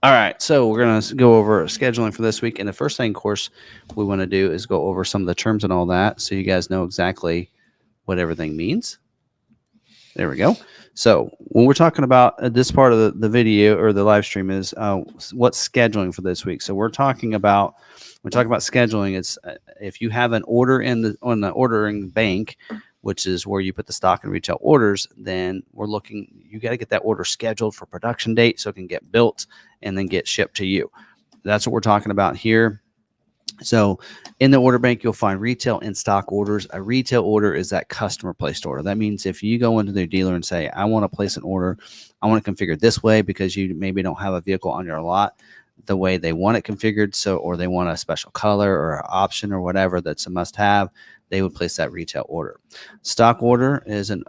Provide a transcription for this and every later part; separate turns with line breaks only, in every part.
All right, so we're going to go over scheduling for this week. And the first thing, of course, we want to do is go over some of the terms and all that so you guys know exactly what everything means. There we go. So when we're talking about this part of the video or the live stream is what's scheduling for this week. So we're talking about scheduling. It's if you have an order on the ordering bank, which is where you put the stock and retail orders, then you got to get that order scheduled for production date so it can get built and then get shipped to you. That's what we're talking about here. So in the order bank, you'll find retail in stock orders. A retail order is that customer placed order. That means if you go into their dealer and say, I want to place an order, I want to configure this way because you maybe don't have a vehicle on your lot the way they want it configured. So, or they want a special color or option or whatever that's a must have, they would place that retail order. Stock order is an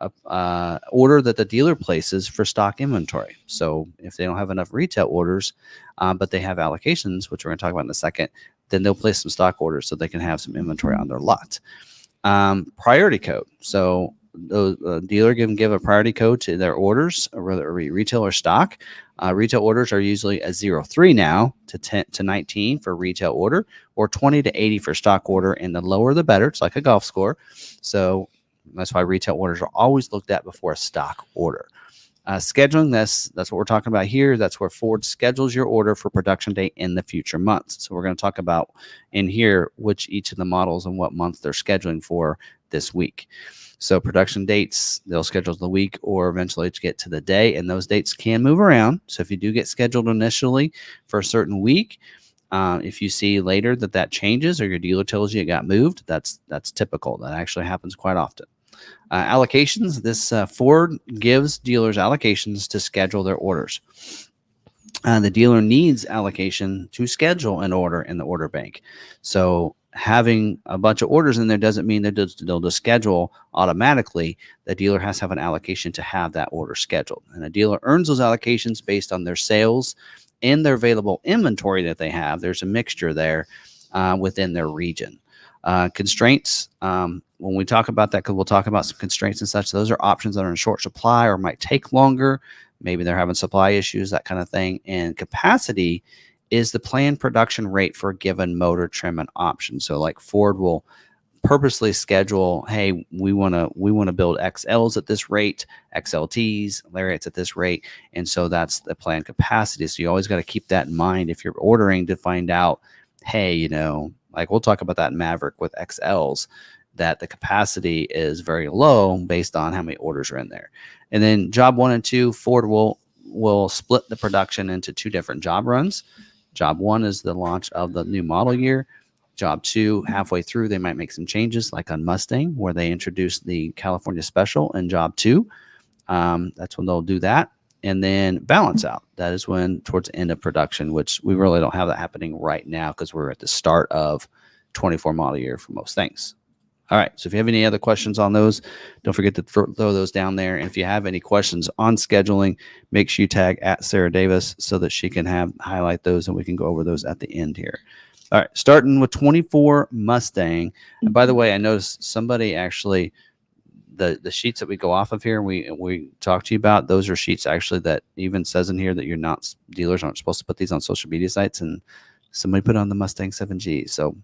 order that the dealer places for stock inventory. So if they don't have enough retail orders, but they have allocations, which we're going to talk about in a second, then they'll place some stock orders so they can have some inventory on their lot. Priority code. So the dealer can give a priority code to their orders, whether it be retail or stock. Retail orders are usually a 03 now to 10 to 19 for retail order, or 20 to 80 for stock order. And the lower the better. It's like a golf score. So that's why retail orders are always looked at before a stock order. Scheduling, that's what we're talking about here. That's where Ford schedules your order for production date in the future months. So we're going to talk about in here which each of the models and what month they're scheduling for this week. So production dates, they'll schedule the week or eventually to get to the day, and those dates can move around. So if you do get scheduled initially for a certain week, if you see later that changes or your dealer tells you it got moved, that's typical. That actually happens quite often. Allocations, this Ford gives dealers allocations to schedule their orders. The dealer needs allocation to schedule an order in the order bank. So having a bunch of orders in there doesn't mean that they'll just schedule automatically. The dealer has to have an allocation to have that order scheduled. And a dealer earns those allocations based on their sales and their available inventory that they have. There's a mixture there within their region. Constraints, when we talk about that, because we'll talk about some constraints and such, those are options that are in short supply or might take longer. Maybe they're having supply issues, that kind of thing. And capacity is the planned production rate for a given motor, trim, and option. So like Ford will purposely schedule, hey, we want to build XLs at this rate, XLTs, Lariats at this rate. And so that's the planned capacity. So you always got to keep that in mind if you're ordering to find out, hey, like we'll talk about that in Maverick with XLs, that the capacity is very low based on how many orders are in there. And then job 1 and 2, Ford will split the production into 2 different job runs. Job 1 is the launch of the new model year. Job 2, halfway through, they might make some changes, like on Mustang, where they introduced the California Special in Job 2. That's when they'll do that. And then balance out. That is when towards the end of production, which we really don't have that happening right now because we're at the start of 24 model year for most things. All right. So if you have any other questions on those, don't forget to throw those down there. And if you have any questions on scheduling, make sure you tag at Sarah Davis so that she can highlight those and we can go over those at the end here. All right. Starting with 24 Mustang. And by the way, I noticed somebody actually, the sheets that we go off of here and we talk to you about, those are sheets actually that even says in here that dealers aren't supposed to put these on social media sites, and somebody put on the Mustang 7G. So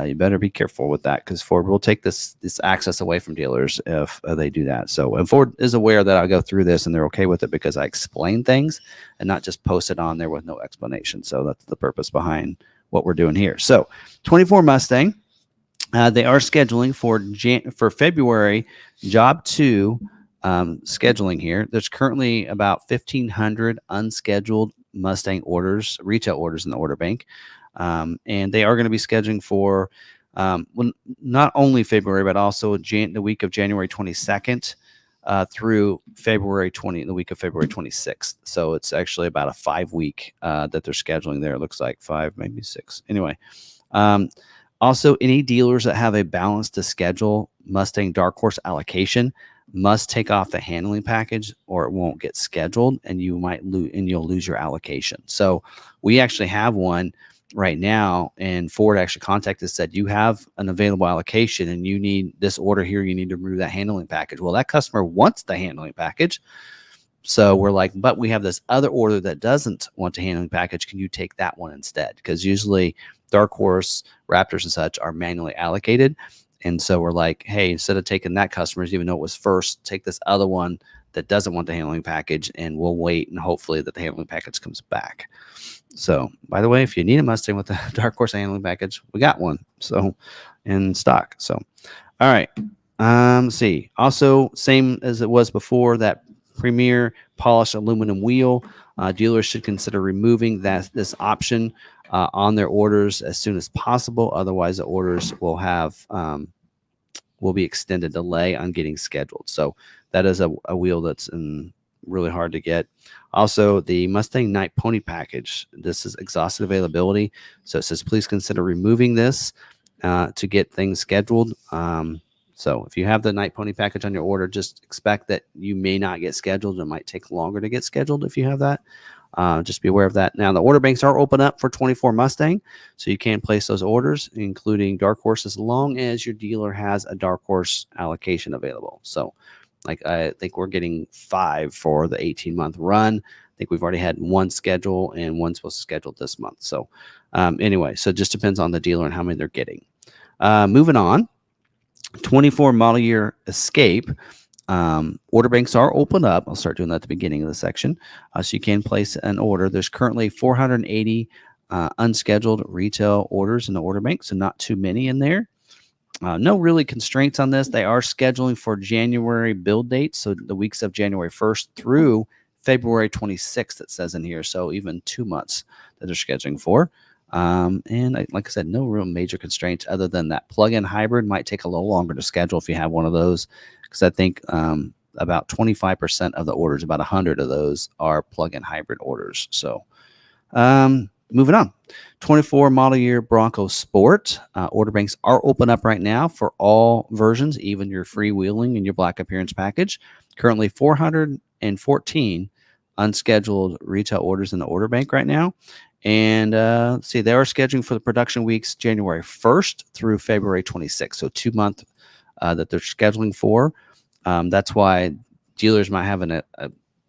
you better be careful with that because Ford will take this access away from dealers if they do that. So, and Ford is aware that I'll go through this and they're okay with it because I explain things and not just post it on there with no explanation. So that's the purpose behind what we're doing here. So 24 Mustang. They are scheduling for February job 2 scheduling here. There's currently about 1,500 unscheduled Mustang orders, retail orders in the order bank. And they are going to be scheduling for not only February, but also the week of January 22nd through the week of February 26th. So it's actually about a 5-week that they're scheduling there. It looks like 5, maybe 6. Anyway. Also, any dealers that have a balance to schedule Mustang Dark Horse allocation must take off the handling package or it won't get scheduled and you'll lose your allocation. So we actually have one right now, and Ford actually contacted us, said you have an available allocation and you need this order here, you need to remove that handling package. Well, that customer wants the handling package. So we're like, but we have this other order that doesn't want a handling package. Can you take that one instead? Because usually Dark Horse, Raptors, and such are manually allocated. And so we're like, hey, instead of taking that customers, even though it was first, take this other one that doesn't want the handling package, and we'll wait and hopefully that the handling package comes back. So, by the way, if you need a Mustang with the Dark Horse handling package, we got one. So, in stock. So, all right. Let's see. Also, same as it was before, that Premier polished aluminum wheel. Dealers should consider removing this option on their orders as soon as possible. Otherwise, the orders will be extended delay on getting scheduled. So that is a wheel that's really hard to get. Also, the Mustang Night Pony package. This is exhausted availability. So it says, please consider removing this to get things scheduled. So if you have the Night Pony package on your order, just expect that you may not get scheduled. It might take longer to get scheduled if you have that. Just be aware of that. Now, the order banks are open up for 24 Mustang, so you can place those orders, including Dark Horse, as long as your dealer has a Dark Horse allocation available. So, like, I think we're getting 5 for the 18-month run. I think we've already had one schedule and one supposed to schedule this month. So, anyway, so it just depends on the dealer and how many they're getting. Moving on, 24 model year Escape. Order banks are open up. I'll start doing that at the beginning of the section. So you can place an order. There's currently 480 unscheduled retail orders in the order bank, so not too many in there. No really constraints on this. They are scheduling for January build dates, so the weeks of January 1st through February 26th, it says in here. So even 2 months that they're scheduling for. Like I said, no real major constraints other than that plug-in hybrid might take a little longer to schedule if you have one of those, because I think about 25% of the orders, about 100 of those, are plug-in hybrid orders. So moving on, 24 model year Bronco Sport. Order banks are open up right now for all versions, even your freewheeling and your black appearance package. Currently 414 unscheduled retail orders in the order bank right now. And let's see, they are scheduling for the production weeks January 1st through February 26th. So 2 months that they're scheduling for. That's why dealers might have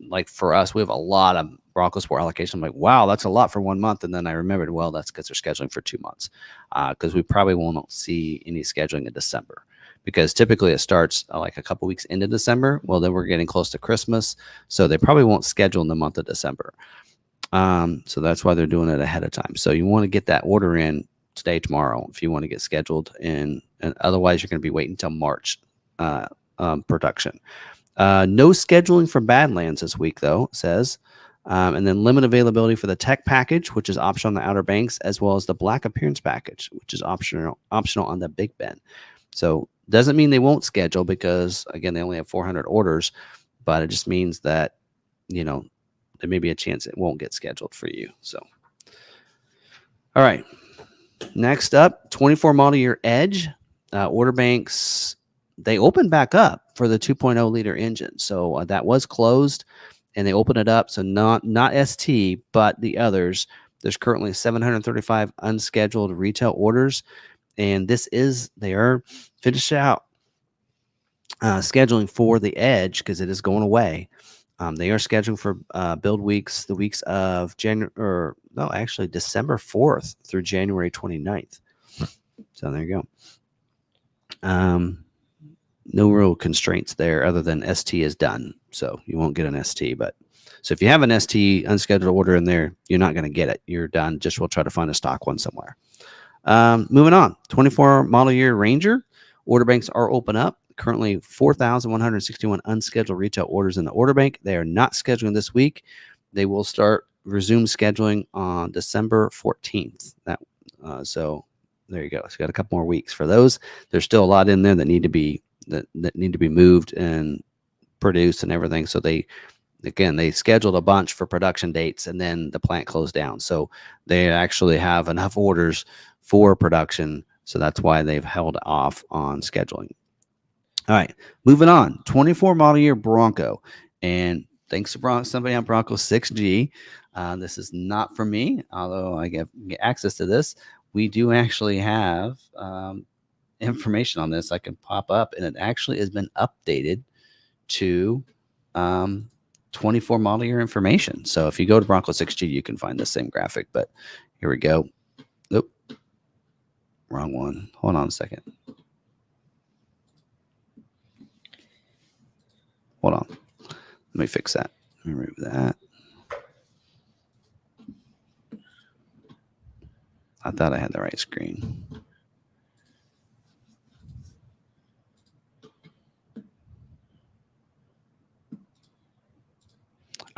like for us, we have a lot of Bronco Sport allocation. I'm like, wow, that's a lot for 1 month. And then I remembered, well, that's because they're scheduling for 2 months, because we probably won't see any scheduling in December, because typically it starts like a couple weeks into December. Well, then we're getting close to Christmas, so they probably won't schedule in the month of December. So that's why they're doing it ahead of time. So you want to get that order in today, tomorrow, if you want to get scheduled in, and otherwise you're going to be waiting until March production. No scheduling for Badlands this week, though, it says. And then limit availability for the tech package, which is optional on the Outer Banks, as well as the black appearance package, which is optional on the Big Bend. So doesn't mean they won't schedule, because again, they only have 400 orders, but it just means that, there may be a chance it won't get scheduled for you. So, all right. Next up, 24 model year Edge. Order banks, they opened back up for the 2.0 liter engine. So that was closed, and they opened it up. So not ST, but the others. There's currently 735 unscheduled retail orders, and they are finished out scheduling for the Edge, because it is going away. They are scheduling for build weeks, the weeks of December 4th through January 29th. So there you go. No real constraints there other than ST is done. So you won't get an ST. So if you have an ST unscheduled order in there, you're not going to get it. You're done. Just we'll try to find a stock one somewhere. Moving on, 24 model year Ranger. Order banks are open up. Currently 4,161 unscheduled retail orders in the order bank. They are not scheduling this week. They will resume scheduling on December 14th. So there you go. So you got a couple more weeks for those. There's still a lot in there that need to be moved and produced and everything. So they scheduled a bunch for production dates, and then the plant closed down. So they actually have enough orders for production. So that's why they've held off on scheduling. All right, moving on. 24 model year Bronco, and thanks to somebody on Bronco 6G. This is not for me, although I get access to this. We do actually have information on this I can pop up, and it actually has been updated to 24 model year information. So if you go to Bronco 6G, you can find the same graphic. But here we go. Oop, wrong one. Hold on a second. Hold on. Let me fix that. Let me remove that. I thought I had the right screen.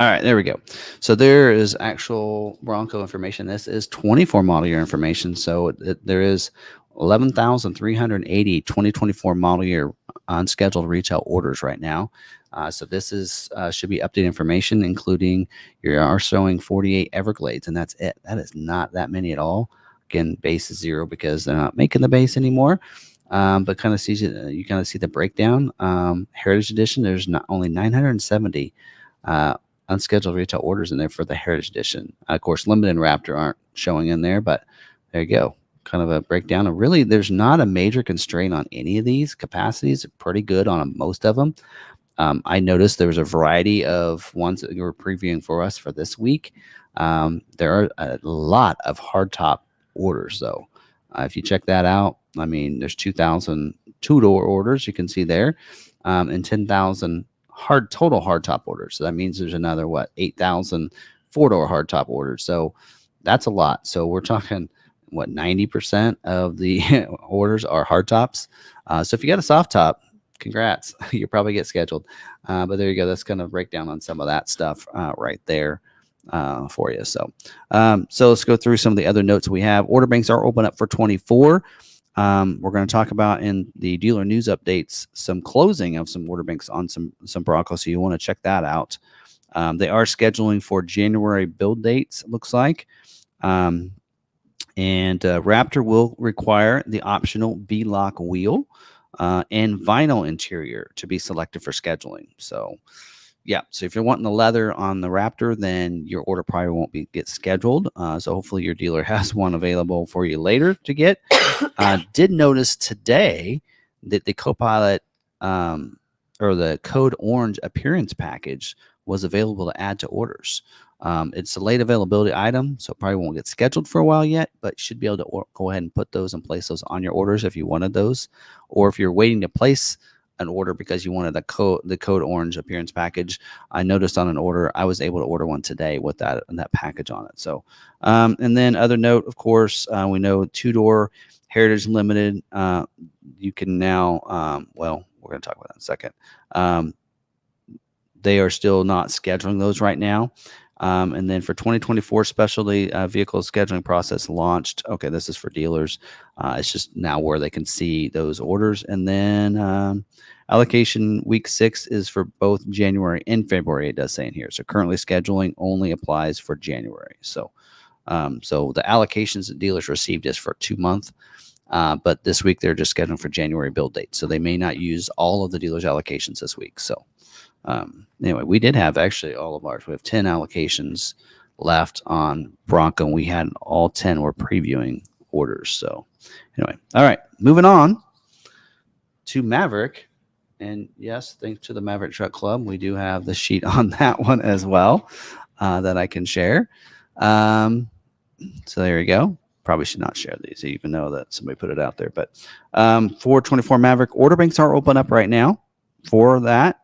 All right, there we go. So there is actual Bronco information. This is 24 model year information. So there is 11,380 2024 model year unscheduled retail orders right now. So this is should be updated information, including you are showing 48 Everglades, and that's it. That is not that many at all. Again, base is 0 because they're not making the base anymore. But kind of you kind of see the breakdown. Heritage Edition, there's not only 970 unscheduled retail orders in there for the Heritage Edition. Of course, Limited and Raptor aren't showing in there, but there you go. Kind of a breakdown of really, there's not a major constraint on any of these. Capacities are pretty good on most of them. I noticed there was a variety of ones that you were previewing for us for this week. There are a lot of hardtop orders, though. If you check that out, I mean, there's 2,000 two-door orders you can see there, and 10,000 total hardtop orders. So that means there's another 8,000 four-door hardtop orders. So that's a lot. So we're talking 90% of the orders are hardtops. So if you got a soft top, congrats, you'll probably get scheduled. But there you go. That's kind of breakdown on some of that stuff right there for you. So let's go through some of the other notes we have. Order banks are open up for 24. We're going to talk about in the dealer news updates some closing of some order banks on some Broncos, so you want to check that out. They are scheduling for January build dates, it looks like. And Raptor will require the optional B-lock wheel and vinyl interior to be selected for scheduling. So yeah, so if you're wanting the leather on the Raptor, then your order probably won't get scheduled. So hopefully your dealer has one available for you later to get. Did notice today that the Copilot or the Code Orange appearance package was available to add to orders. It's a late availability item, so it probably won't get scheduled for a while yet, but you should be able to go ahead and put those and place those on your orders if you wanted those, or if you're waiting to place an order because you wanted the Code Orange appearance package. I noticed on an order, I was able to order one today with that package on it. So, and then other note, of course, we know two-door Heritage Limited. You can now, well, we're going to talk about that in a second. They are still not scheduling those right now. And then for 2024 specialty vehicle scheduling process launched. Okay, this is for dealers. It's just now where they can see those orders. And then allocation week 6 is for both January and February, it does say in here. So currently scheduling only applies for January. So the allocations that dealers received is for 2 months. But this week they're just scheduling for January build date. So they may not use all of the dealers' allocations this week. So anyway, we did have actually all of ours. We have 10 allocations left on Bronco, and we had all 10 were previewing orders. So anyway, all right, moving on to Maverick. And yes, thanks to the Maverick Truck Club, we do have the sheet on that one as well that I can share. So there you go. Probably should not share these, even though that somebody put it out there. But for 24 Maverick, order banks are open up right now for that.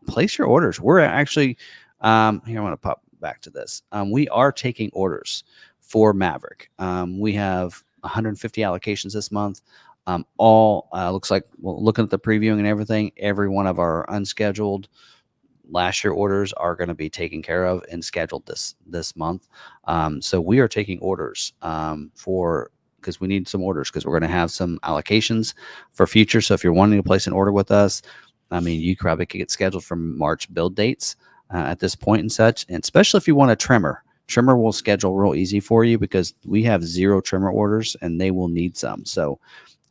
Place your orders. We're actually here. I want to pop back to this. We are taking orders for Maverick. We have 150 allocations this month. All looks like, well, looking at the previewing and everything, every one of our unscheduled last year orders are going to be taken care of and scheduled this month. So we are taking orders because we need some orders because we're going to have some allocations for future. So if you're wanting to place an order with us, I mean, you probably could get scheduled for March build dates at this point and such. And especially if you want a trimmer. Trimmer will schedule real easy for you because we have 0 trimmer orders and they will need some. So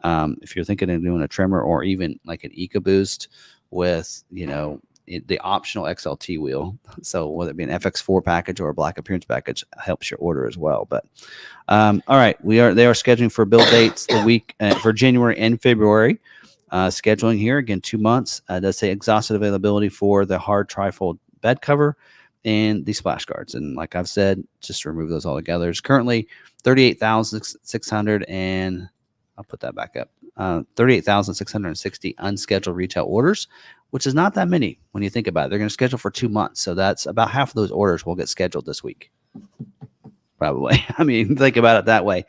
if you're thinking of doing a trimmer or even like an EcoBoost with, the optional XLT wheel, so whether it be an FX4 package or a black appearance package, helps your order as well. But all right, they are scheduling for build dates the week for January and February. Scheduling here again 2 months. Does say exhausted availability for the hard trifold bed cover and the splash guards. And like I've said, just remove those all together. There's currently 38,600 and I'll put that back up. 38,660 unscheduled retail orders, which is not that many when you think about it. They're going to schedule for 2 months. So that's about half of those orders will get scheduled this week. Probably. I mean, think about it that way.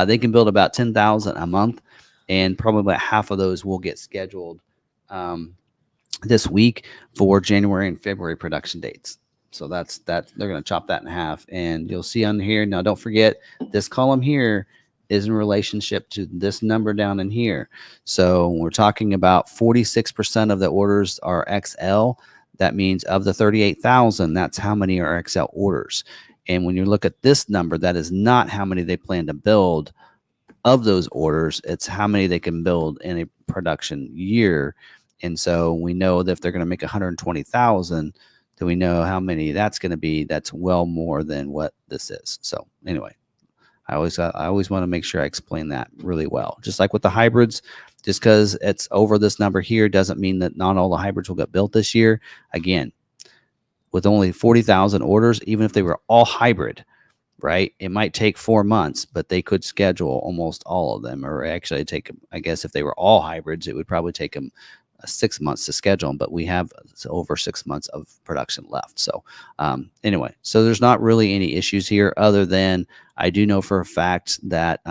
They can build about 10,000 a month, and probably about half of those will get scheduled this week for January and February production dates. So that's that. They're going to chop that in half, and you'll see on here. Now, don't forget this column here is in relationship to this number down in here. So we're talking about 46% of the orders are XL. That means of the 38,000, that's how many are XL orders. And when you look at this number, that is not how many they plan to build of those orders. It's how many they can build in a production year. And so we know that if they're going to make 120,000, then we know how many that's going to be. That's well more than what this is. So anyway, I always want to make sure I explain that really well. Just like with the hybrids, just because it's over this number here doesn't mean that not all the hybrids will get built this year. Again, with only 40,000 orders, even if they were all hybrid, right? It might take 4 months, but they could schedule almost all of them. Or actually take, I guess if they were all hybrids, it would probably take them 6 months to schedule them, but we have over 6 months of production left. So anyway, so there's not really any issues here other than I do know for a fact that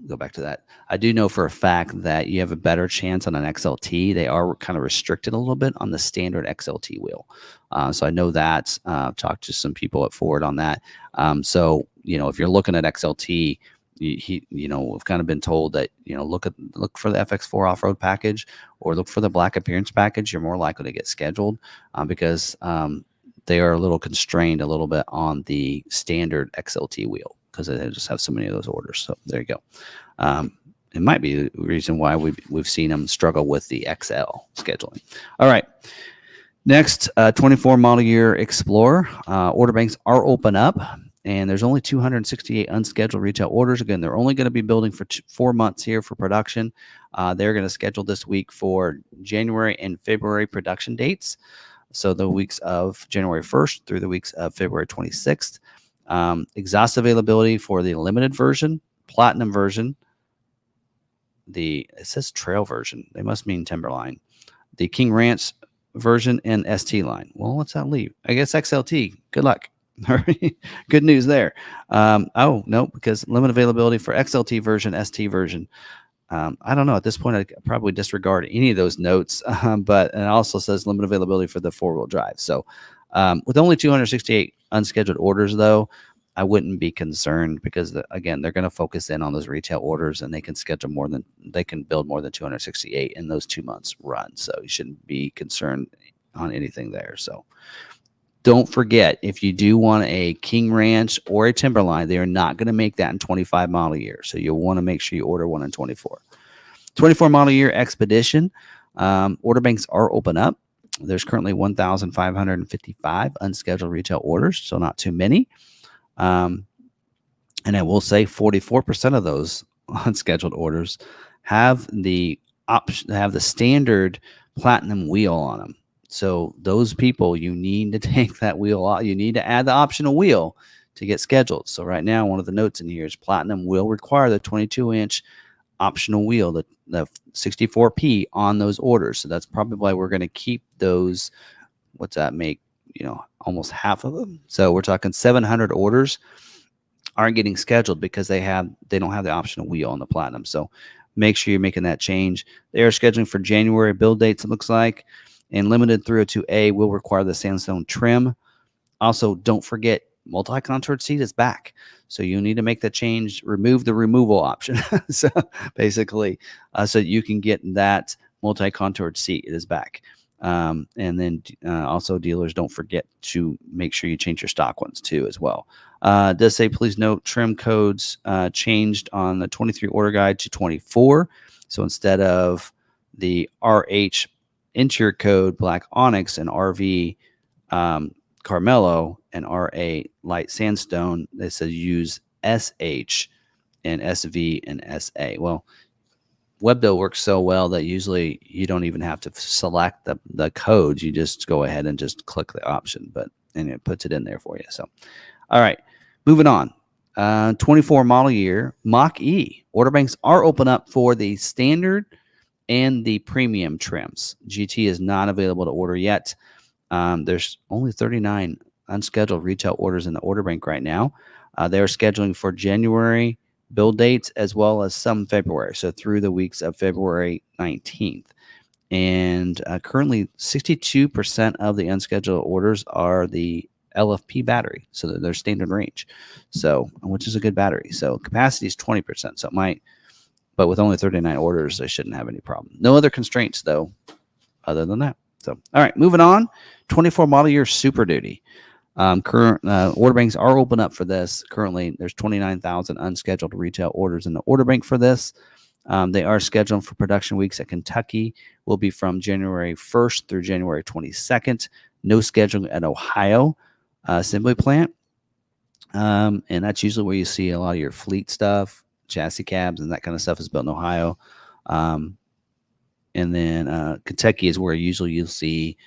go back to that. I do know for a fact that you have a better chance on an XLT. They are kind of restricted a little bit on the standard XLT wheel. So I know that. I've talked to some people at Ford on that. So, if you're looking at XLT, we've kind of been told that, look for the FX4 off-road package or look for the black appearance package. You're more likely to get scheduled because they are a little constrained a little bit on the standard XLT wheel because they just have so many of those orders. So there you go. It might be the reason why we've seen them struggle with the XL scheduling. All right. Next, 24 model year Explorer. Order banks are open up, and there's only 268 unscheduled retail orders. Again, they're only going to be building for 4 months here for production. They're going to schedule this week for January and February production dates. So the weeks of January 1st through the weeks of February 26th. Exhaust availability for the limited version, platinum version, it says trail version. They must mean Timberline. The King Ranch version and ST line. Well, what's that leave? I guess XLT. Good luck. Good news there. Oh, no, because limited availability for XLT version, ST version. I don't know. At this point, I'd probably disregard any of those notes, but it also says limited availability for the four-wheel drive. So with only 268 unscheduled orders, though, I wouldn't be concerned because, again, they're going to focus in on those retail orders and they can build more than 268 in those 2 months run. So you shouldn't be concerned on anything there. So don't forget, if you do want a King Ranch or a Timberline, they are not going to make that in 25 model year. So you'll want to make sure you order one in 24. 24 model year Expedition. Order banks are open up. There's currently 1,555 unscheduled retail orders, so not too many. And I will say 44% of those unscheduled orders have the standard platinum wheel on them. So those people, you need to take that wheel out. You need to add the optional wheel to get scheduled. So right now, one of the notes in here is platinum will require the 22-inch optional wheel, the 64P on those orders. So that's probably why we're going to keep those. What's that make? Almost half of them. So we're talking 700 orders aren't getting scheduled because they don't have the optional wheel on the platinum. So make sure you're making that change. They are scheduling for January build dates, it looks like, and limited 302A will require the sandstone trim. Also, don't forget multi-contoured seat is back. So you need to make the change, remove the removal option. So basically, so you can get that multi-contoured seat. It is back. And then also dealers, don't forget to make sure you change your stock ones too as well. It does say, please note trim codes changed on the 23 order guide to 24. So instead of the RH interior code black onyx and RV Carmelo and RA light sandstone, it says use SH and SV and SA. Well, Webdo works so well that usually you don't even have to select the codes. You just go ahead and just click the option, and it puts it in there for you. So, all right, moving on. 24 model year Mach-E order banks are open up for the standard and the premium trims. GT is not available to order yet. There's only 39 unscheduled retail orders in the order bank right now. They're scheduling for January build dates as well as some February, so through the weeks of February 19th. And currently, 62% of the unscheduled orders are the LFP battery, so they're standard range, so which is a good battery. So capacity is 20%, so it might, but with only 39 orders, they shouldn't have any problem. No other constraints though, other than that. So, all right, moving on. 24 model year Super Duty. Current order banks are open up for this. Currently, there's 29,000 unscheduled retail orders in the order bank for this. They are scheduled for production weeks at Kentucky. Will be from January 1st through January 22nd. No scheduling at Ohio assembly plant. And that's usually where you see a lot of your fleet stuff, chassis cabs, and that kind of stuff is built in Ohio. And then Kentucky is where usually you'll see,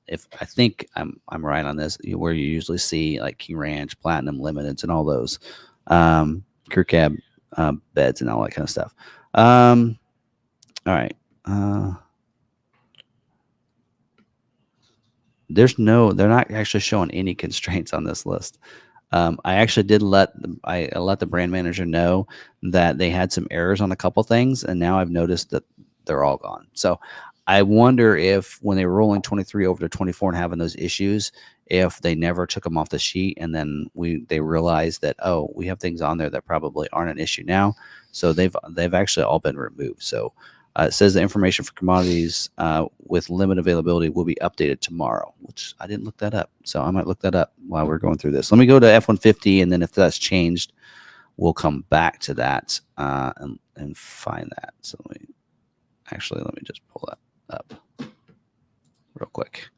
if I think I'm right on this, where you usually see like King Ranch, Platinum Limiteds, and all those crew cab beds and all that kind of stuff. All right. They're not actually showing any constraints on this list. I actually did let the brand manager know that they had some errors on a couple things, and now I've noticed that they're all gone. So I wonder if when they were rolling 23 over to 24 and having those issues, if they never took them off the sheet, and then they realized that, oh, we have things on there that probably aren't an issue now. So they've actually all been removed. So it says the information for commodities with limit availability will be updated tomorrow, which I didn't look that up. So I might look that up while we're going through this. Let me go to F-150, and then if that's changed, we'll come back to that and find that. So let me just pull that up real quick.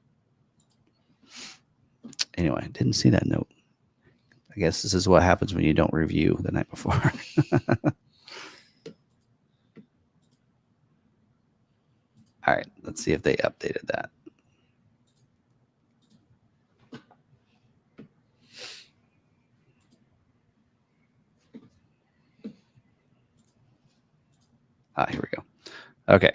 Anyway, I didn't see that note. I guess this is what happens when you don't review the night before. All right, let's see if they updated that. Here we go. Okay.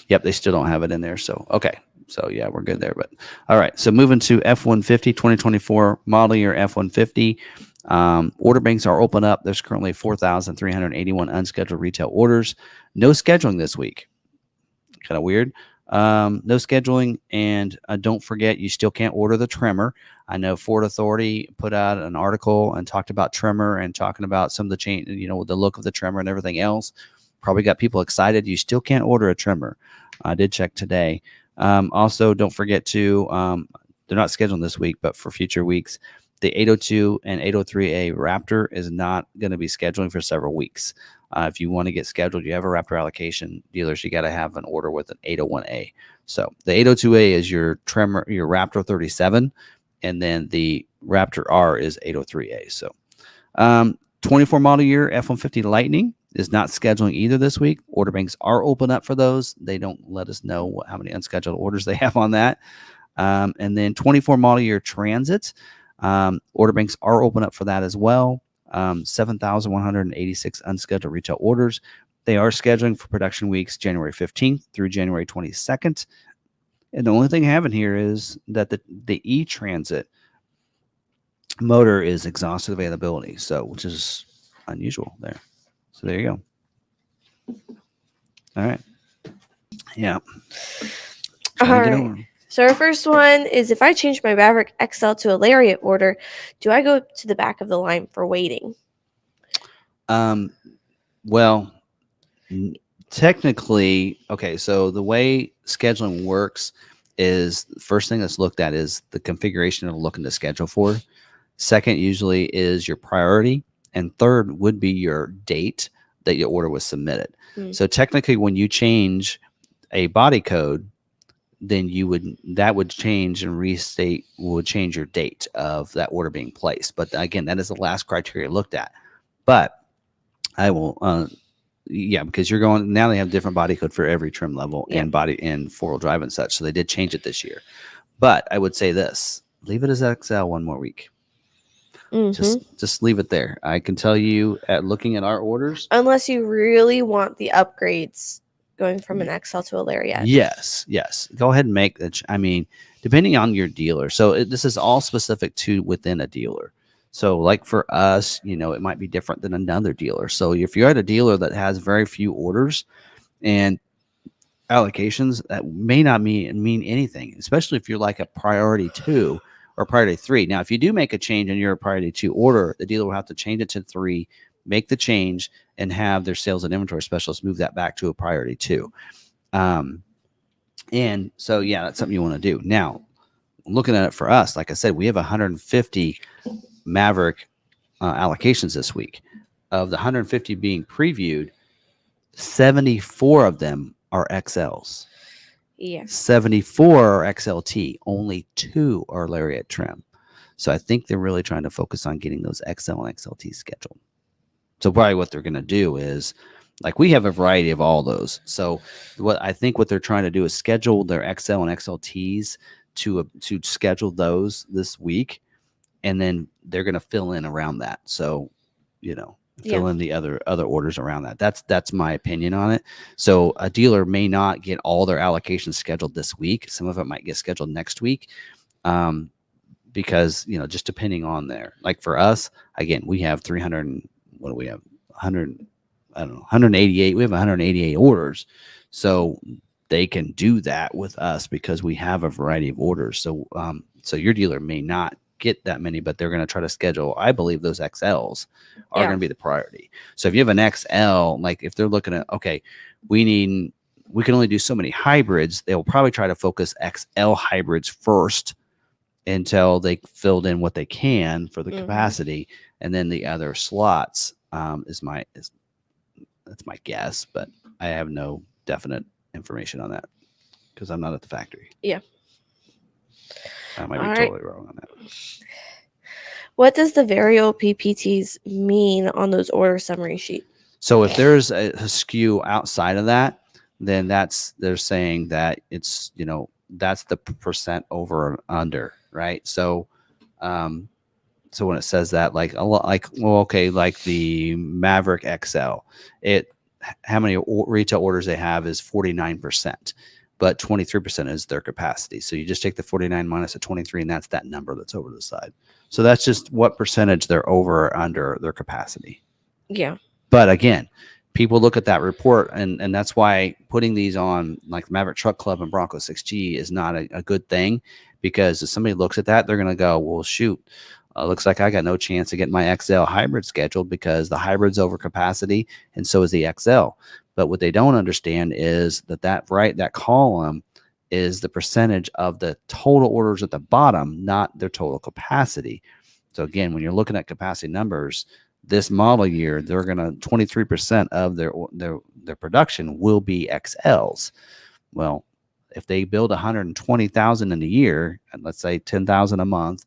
Yep, they still don't have it in there. So, okay. So, yeah, we're good there. But, all right. So, moving to F-150, 2024 model year F-150. Order banks are open up. There's currently 4,381 unscheduled retail orders. No scheduling this week. Kind of weird. No scheduling. And don't forget, you still can't order the trimmer. I know Ford Authority put out an article and talked about trimmer and talking about some of the change, the look of the trimmer and everything else. Probably got people excited. You still can't order a trimmer. I did check today. Also, don't forget to, they're not scheduling this week, but for future weeks, the 802 and 803A Raptor is not going to be scheduling for several weeks. If you want to get scheduled, you have a Raptor allocation, dealers, you got to have an order with an 801A. So the 802A is your trimmer, your Raptor 37, and then the Raptor R is 803A. So 24 model year F-150 Lightning is not scheduling either this week. Order banks are open up for those. They don't let us know how many unscheduled orders they have on that. And then 24 model year Transit, order banks are open up for that as well. 7,186 unscheduled retail orders. They are scheduling for production weeks January 15th through January 22nd. And the only thing I have in here is that the E-Transit motor is exhausted availability, so which is unusual there. So there you go. All right. Yeah.
All right. So our first one is, if I change my Maverick XL to a Lariat order, do I go to the back of the line for waiting?
Well, technically, okay, so the way scheduling works is the first thing that's looked at is the configuration of looking to schedule for. Second usually is your priority, and third would be your date that your order was submitted. So technically, when you change a body code, then that would change and restate would change your date of that order being placed. But again, that is the last criteria looked at. But I will. Yeah, because you're going now. They have different body code for every trim level
Yeah.
and body and 4-wheel drive and such. So they did change it this year. But I would say this: leave it as XL one more week.
Mm-hmm.
Just leave it there. I can tell you at looking at our orders.
Unless you really want the upgrades going from an XL to a Lariat.
Yes. Go ahead and make that. I mean, depending on your dealer. So this is all specific to within a dealer. So, like for us, it might be different than another dealer. So, if you're at a dealer that has very few orders and allocations, that may not mean anything, especially if you're like a priority 2 or priority 3. Now, if you do make a change in your priority 2 order, the dealer will have to change it to 3, make the change, and have their sales and inventory specialist move that back to a priority 2. And so, yeah, that's something you want to do. Now, looking at it for us, like I said, we have 150 Maverick allocations this week. Of the 150 being previewed, 74 of them are XLs.
Yeah.
74 are XLT. Only 2 are Lariat trim. So I think they're really trying to focus on getting those XL and XLT scheduled. So probably what they're going to do is, like, we have a variety of all those. So what they're trying to do is schedule their XL and XLTs to schedule those this week, and then they're going to fill in around that. So, fill in the other orders around that. That's my opinion on it. So a dealer may not get all their allocations scheduled this week. Some of it might get scheduled next week. Because just depending on like for us, again, we have 300. What do we have? 100. I don't know. 188. We have 188 orders, so they can do that with us because we have a variety of orders. So, so your dealer may not get that many, but they're going to try to schedule. I believe those XLs are going to be the priority. So if you have an XL, like if they're looking at, okay, we can only do so many hybrids, they'll probably try to focus XL hybrids first until they filled in what they can for the capacity, and then the other slots that's my guess, but I have no definite information on that because I'm not at the factory.
Yeah.
I might be totally wrong on that.
What does the Vario PPTs mean on those order summary sheet?
So if there's a SKU outside of that, then they're saying that it's, that's the percent over or under, right? So, so when it says that, like the Maverick XL, how many retail orders they have is 49%, but 23% is their capacity. So you just take the 49 minus the 23, and that's that number that's over the side. So that's just what percentage they're over or under their capacity.
Yeah.
But again, people look at that report, and that's why putting these on like Maverick Truck Club and Bronco 6G is not a good thing, because if somebody looks at that, they're going to go, well, shoot, looks like I got no chance to get my XL hybrid scheduled because the hybrid's over capacity and so is the XL. But what they don't understand is that column is the percentage of the total orders at the bottom, not their total capacity. So again, when you're looking at capacity numbers, this model year, they're going to 23% of their production will be XLs. Well, if they build 120,000 in a year, and let's say 10,000 a month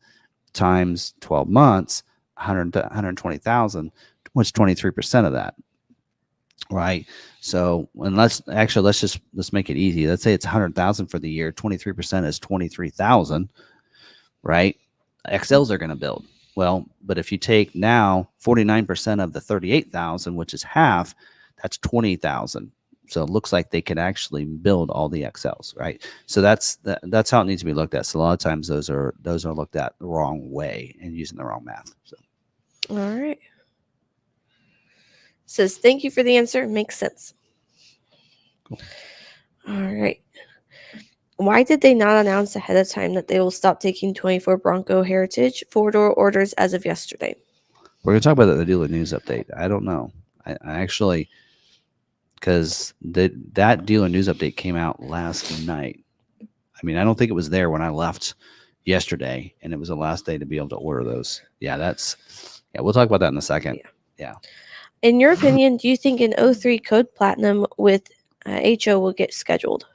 times 12 months, 120,000, what's 23% of that? Right. So, and let's make it easy. Let's say it's 100,000 for the year. 23% is 23,000, right? XLs are going to build. Well, but if you take now 49% of the 38,000, which is half, that's 20,000. So it looks like they can actually build all the XLs, right? So that's how it needs to be looked at. So a lot of times those are looked at the wrong way and using the wrong math. So.
All right. Says, thank you for the answer. It makes sense.
Cool.
All right. Why did they not announce ahead of time that they will stop taking 24 Bronco Heritage 4-door orders as of yesterday?
We're going to talk about the dealer news update. I don't know. I actually, because that dealer news update came out last night. I mean, I don't think it was there when I left yesterday, and it was the last day to be able to order those. Yeah, we'll talk about that in a second. Yeah.
In your opinion, do you think an 03 Code Platinum with HO will get scheduled?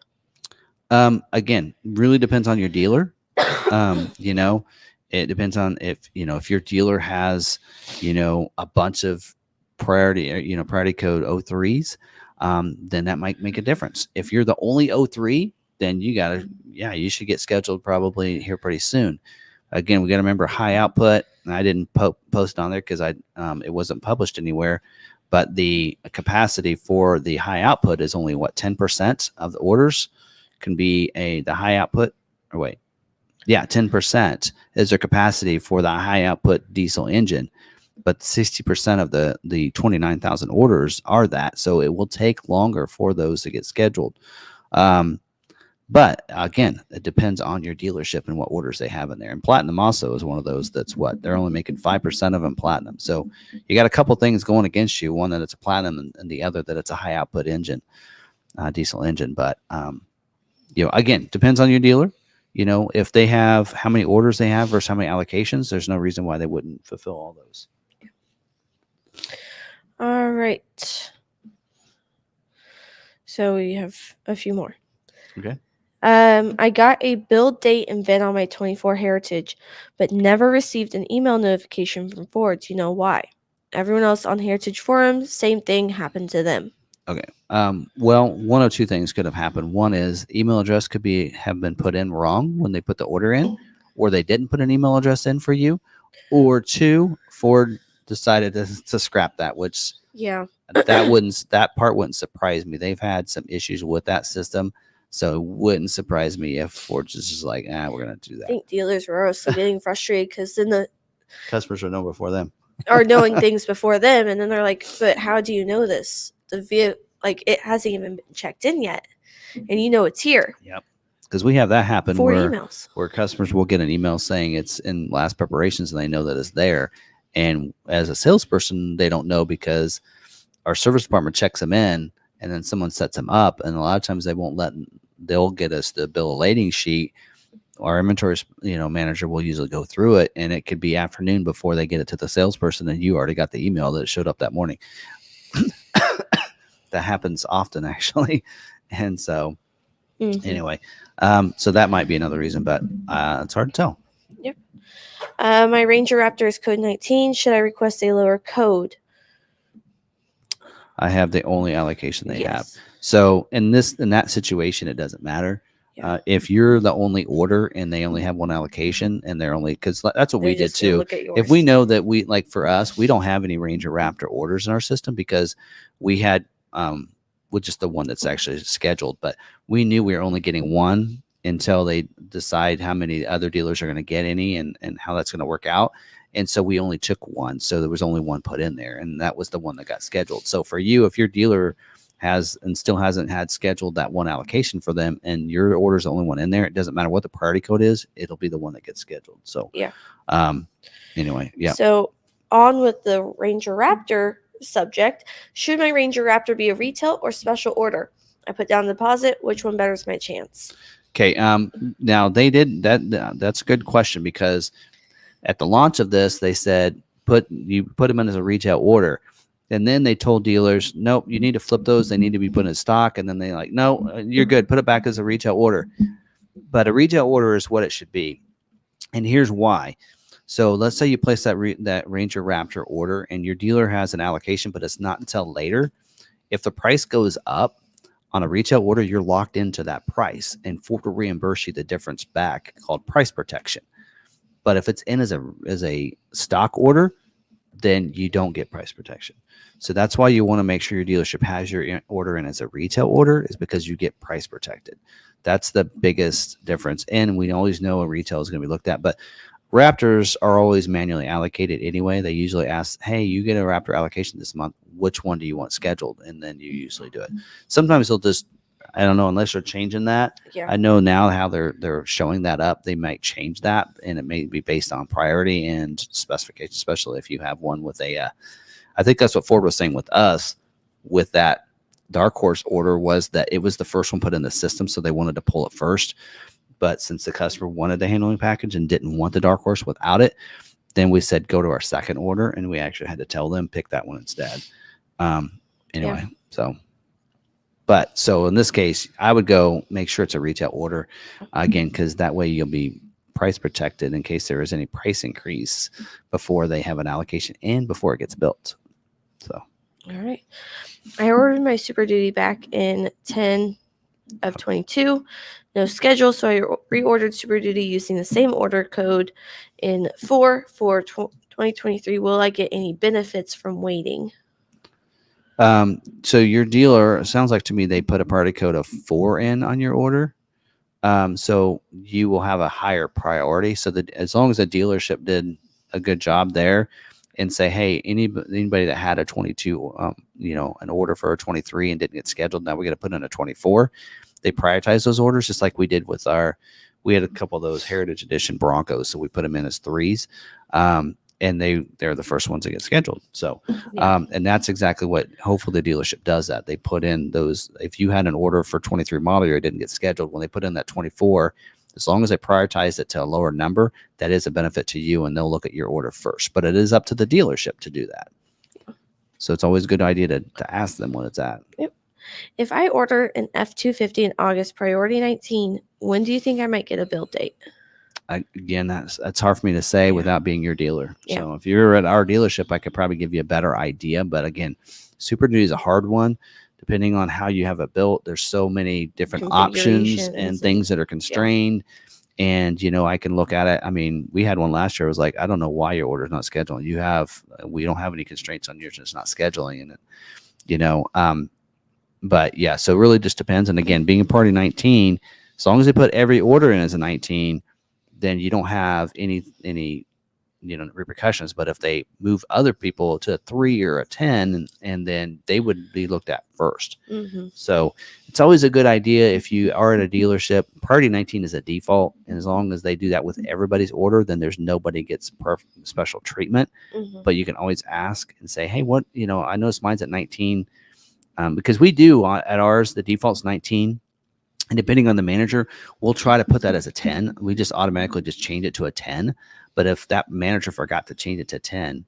Again, really depends on your dealer. It depends on if your dealer has, a bunch of priority, priority code O3s, then that might make a difference. If you're the only O3, then you should get scheduled probably here pretty soon. Again, we got to remember high output. And I didn't post on there because it wasn't published anywhere, but the capacity for the high output is only 10% of the orders can be the high output. Or wait, yeah, 10% is their capacity for the high output diesel engine, but 60% of the 29,000 orders are that. So it will take longer for those to get scheduled. But again, it depends on your dealership and what orders they have in there. And Platinum also is one of those they're only making 5% of them Platinum. So you got a couple things going against you. One that it's a Platinum, and the other that it's a high output engine, diesel engine. But again, depends on your dealer. If they have how many orders they have versus how many allocations, there's no reason why they wouldn't fulfill all those.
All right. So we have a few more.
Okay.
I got a build date and VIN on my 24 Heritage, but never received an email notification from Ford. Do you know why? Everyone else on Heritage forums, same thing happened to them.
Okay. Well, one of two things could have happened. One is email address could have been put in wrong when they put the order in, or they didn't put an email address in for you, or two, Ford decided to scrap that, which that part wouldn't surprise me. They've had some issues with that system. So it wouldn't surprise me if Ford's just like, we're going to do that.
I think dealers were also getting frustrated because then the
customers are know before them.
Are knowing things before them. And then they're like, but how do you know this? It hasn't even been checked in yet. And it's here.
Yep. Because we have that happen
where
customers will get an email saying it's in last preparations and they know that it's there. And as a salesperson, they don't know because our service department checks them in and then someone sets them up. And a lot of times they'll get us the bill of lading sheet. Our inventory, manager will usually go through it, and it could be afternoon before they get it to the salesperson, and you already got the email that it showed up that morning. That happens often, actually. And so, anyway, so that might be another reason, but it's hard to tell.
Yep. My Ranger Raptor is code 19. Should I request a lower code?
I have the only allocation they have. So in that situation, it doesn't matter. Yeah. If you're the only order and they only have one allocation and they're only, because that's what we did too. If we know that for us, we don't have any Ranger Raptor orders in our system because we had, with just the one that's actually scheduled, but we knew we were only getting one until they decide how many other dealers are going to get any and how that's going to work out. And so we only took one. So there was only one put in there, and that was the one that got scheduled. So for you, if your dealer has and still hasn't had scheduled that one allocation for them and your order is the only one in there, it doesn't matter what the priority code is, it'll be the one that gets scheduled. So anyway, yeah.
So on with the Ranger Raptor subject, should my Ranger Raptor be a retail or special order? I put down the deposit. Which one betters my chance?
Okay. Now they did that. That's a good question because at the launch of this, they said put them in as a retail order. And then they told dealers, nope, you need to flip those. They need to be put in stock. And then they like, no, you're good. Put it back as a retail order. But a retail order is what it should be. And here's why. So let's say you place that Ranger Raptor order and your dealer has an allocation, but it's not until later. If the price goes up on a retail order, you're locked into that price and Ford will reimburse you the difference back, called price protection. But if it's in as a stock order, then you don't get price protection. So that's why you want to make sure your dealership has your order in as a retail order, is because you get price protected. That's the biggest difference. And we always know a retail is going to be looked at, but Raptors are always manually allocated anyway. They usually ask, hey, you get a Raptor allocation this month. Which one do you want scheduled? And then you usually do it. Sometimes they'll just, I don't know, unless they're changing that. Yeah. I know now how they're showing that up. They might change that, and it may be based on priority and specification, especially if you have one with I think that's what Ford was saying with us with that Dark Horse order, was that it was the first one put in the system, so they wanted to pull it first. But since the customer wanted the handling package and didn't want the Dark Horse without it, then we said go to our second order, and we actually had to tell them pick that one instead. Anyway, so in this case, I would go make sure it's a retail order again, because that way you'll be price protected in case there is any price increase before they have an allocation and before it gets built. So
All right. I ordered my Super Duty back in 10 of 22. No schedule, so I reordered Super Duty using the same order code in 4 for 2023. Will I get any benefits from waiting?
So your dealer, it sounds like to me they put a party code of 4 in on your order. So you will have a higher priority. So that as long as the dealership did a good job there and say, hey, anybody that had a 22, an order for a 23 and didn't get scheduled, now we got to put in a 24. They prioritize those orders just like we did with we had a couple of those Heritage Edition Broncos, so we put them in as 3s. And they're the first ones that get scheduled. So, and that's exactly what hopefully the dealership does that. They put in those, if you had an order for 23 model year, it didn't get scheduled. When they put in that 24, as long as they prioritize it to a lower number, that is a benefit to you and they'll look at your order first. But it is up to the dealership to do that. So it's always a good idea to ask them what it's at.
Yep. If I order an F-250 in August, priority 19, when do you think I might get a build date?
Again, that's hard for me to say without being your dealer.
Yeah.
So if you're at our dealership, I could probably give you a better idea. But again, Super Duty is a hard one. Depending on how you have it built, there's so many different options and things that are constrained. Yeah. And, I can look at it. I mean, we had one last year. It was like, I don't know why your order is not scheduling. We don't have any constraints on yours. It's not scheduling. And, but yeah, so it really just depends. And again, being a party 19, as long as they put every order in as a 19, then you don't have any repercussions. But if they move other people to a 3 or a 10, and then they would be looked at first. Mm-hmm. So it's always a good idea if you are at a dealership. Party 19 is a default, and as long as they do that with everybody's order, then there's nobody gets special treatment. Mm-hmm. But you can always ask and say, hey, what I noticed mine's at 19, because we do at ours the default's 19. And depending on the manager, we'll try to put that as a 10. We just automatically just change it to a 10. But if that manager forgot to change it to 10,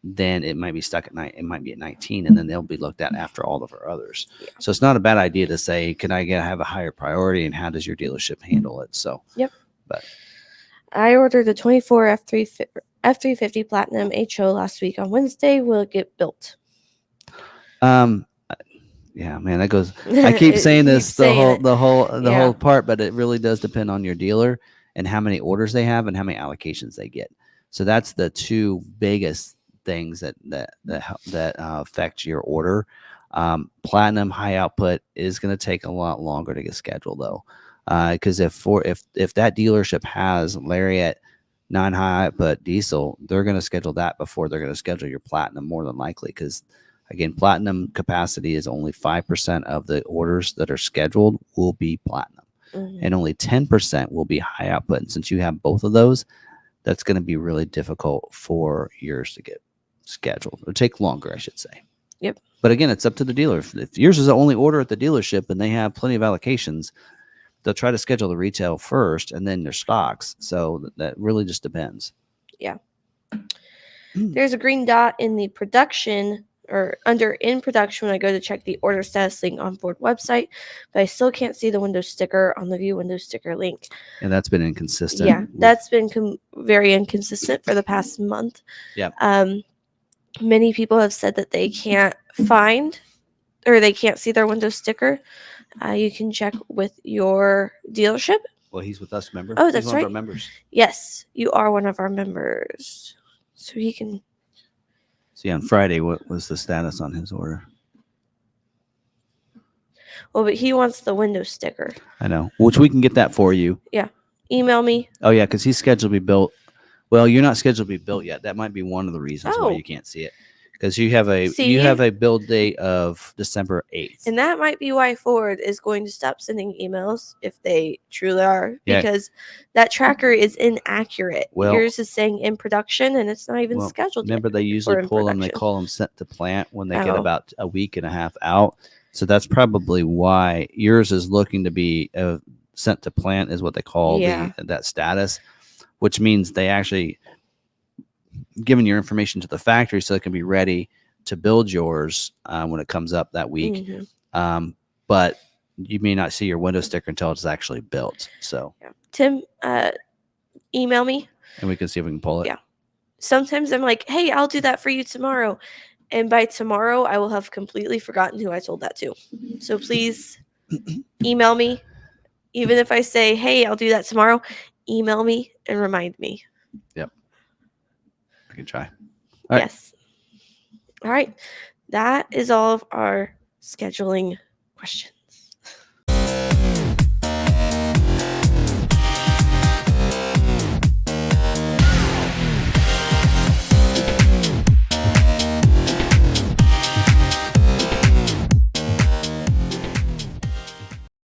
then it might be stuck at 9. It might be at 19, and then they'll be looked at after all of our others. Yeah. So it's not a bad idea to say, can I have a higher priority, and how does your dealership handle it? So,
yep.
But
I ordered the 24 F350 Platinum HO last week on Wednesday. Will it get built?
Yeah, man, that goes. I keep saying this the whole part, but it really does depend on your dealer and how many orders they have and how many allocations they get. So that's the two biggest things that affect your order. Platinum high output is going to take a lot longer to get scheduled though, because if that dealership has Lariat 9 high output diesel, they're going to schedule that before they're going to schedule your Platinum more than likely, because again, Platinum capacity is only 5% of the orders that are scheduled will be Platinum. Mm-hmm. And only 10% will be high output. And since you have both of those, that's going to be really difficult for yours to get scheduled. It'll take longer, I should say.
Yep.
But again, it's up to the dealer. If yours is the only order at the dealership and they have plenty of allocations, they'll try to schedule the retail first and then their stocks. So that really just depends.
Yeah. There's a green dot in the production or under in production when I go to check the order status link on Ford website, but I still can't see the Windows sticker on the view Windows sticker link.
And that's been inconsistent.
Yeah, that's been very inconsistent for the past month.
Yeah.
Many people have said that they can't find or they can't see their Windows sticker. You can check with your dealership.
Well, he's with us, remember?
Oh, that's
he's
right.
One of our members.
Yes, you are one of our members. So he can...
See, on Friday, what was the status on his order?
Well, but he wants the Windows sticker.
I know, which we can get that for you.
Yeah. Email me.
Oh, yeah, because he's scheduled to be built. Well, you're not scheduled to be built yet. That might be one of the reasons why you can't see it. Because you have a build date of December 8th.
And that might be why Ford is going to stop sending emails, if they truly are, because that tracker is inaccurate. Well, yours is saying in production, and it's not even scheduled
remember,
yet.
They usually pull them, they call them sent to plant when they get about a week and a half out. So that's probably why yours is looking to be sent to plant, is what they call that status, which means they actually giving your information to the factory so it can be ready to build yours when it comes up that week. Mm-hmm. But you may not see your window sticker until it's actually built. So
Tim, email me
and we can see if we can pull it.
Yeah. Sometimes I'm like, hey, I'll do that for you tomorrow. And by tomorrow, I will have completely forgotten who I told that to. So please email me. Even if I say, hey, I'll do that tomorrow, email me and remind me.
Yep. I can try. All right.
Yes. All right. That is all of our scheduling questions.